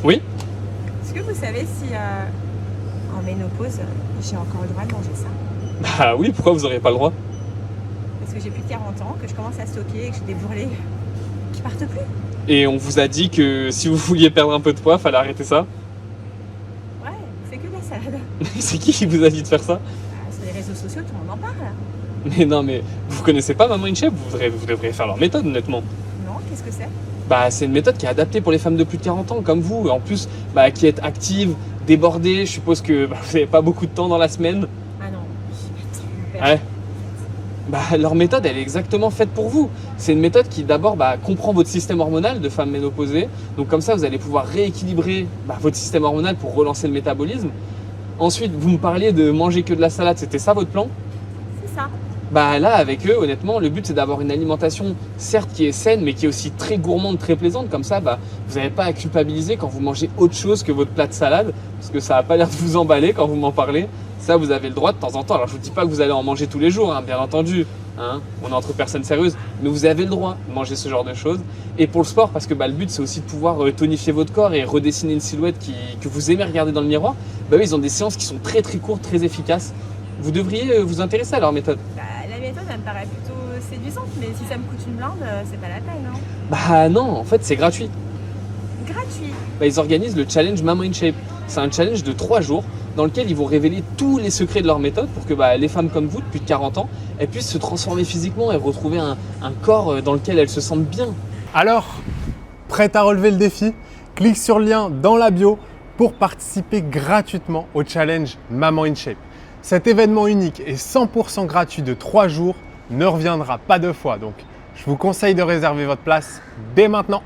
Oui? Est-ce que vous savez si en ménopause, j'ai encore le droit de manger ça? Bah oui, pourquoi vous n'aurez pas le droit? Parce que j'ai plus de 40 ans, que je commence à stocker et que j'ai des bourrelets qui partent plus. Et on vous a dit que si vous vouliez perdre un peu de poids, fallait arrêter ça. Ouais, on fait que de la salade. C'est qui vous a dit de faire ça? Sur les réseaux sociaux, tout le monde en parle. Mais non, mais vous connaissez pas Maman InShape, vous devriez faire leur méthode, honnêtement. Non, qu'est-ce que c'est? Bah, c'est une méthode qui est adaptée pour les femmes de plus de 40 ans, comme vous. Et en plus, bah, qui est active, débordée. Je suppose que bah, vous n'avez pas beaucoup de temps dans la semaine. Ah non, j'ai pas de temps. Ouais. Bah, leur méthode, elle est exactement faite pour vous. C'est une méthode qui d'abord bah, comprend votre système hormonal de femme ménopausée. Donc comme ça, vous allez pouvoir rééquilibrer bah, votre système hormonal pour relancer le métabolisme. Ensuite, vous me parliez de manger que de la salade. C'était ça votre plan? C'est ça. Bah là, avec eux, honnêtement, le but c'est d'avoir une alimentation, certes qui est saine, mais qui est aussi très gourmande, très plaisante. Comme ça, bah, vous n'avez pas à culpabiliser quand vous mangez autre chose que votre plat de salade, parce que ça n'a pas l'air de vous emballer quand vous m'en parlez. Ça, vous avez le droit de temps en temps. Alors, je vous dis pas que vous allez en manger tous les jours, hein, bien entendu. Hein, on est entre personnes sérieuses, mais vous avez le droit de manger ce genre de choses. Et pour le sport, parce que bah, le but c'est aussi de pouvoir tonifier votre corps et redessiner une silhouette que vous aimez regarder dans le miroir. Bah oui, ils ont des séances qui sont très très courtes, très efficaces. Vous devriez vous intéresser à leur méthode. Bah, la méthode, elle me paraît plutôt séduisante, mais si ça me coûte une blinde, c'est pas la peine, hein. Bah non, en fait c'est gratuit. Gratuit. Bah, ils organisent le challenge Mama in Shape. C'est un challenge de 3 jours dans lequel ils vont révéler tous les secrets de leur méthode pour que bah, les femmes comme vous, depuis 40 ans, elles puissent se transformer physiquement et retrouver un corps dans lequel elles se sentent bien. Alors, prête à relever le défi? Clique sur le lien dans la bio pour participer gratuitement au challenge Maman in Shape. Cet événement unique et 100% gratuit de 3 jours ne reviendra pas 2 fois. Donc, je vous conseille de réserver votre place dès maintenant.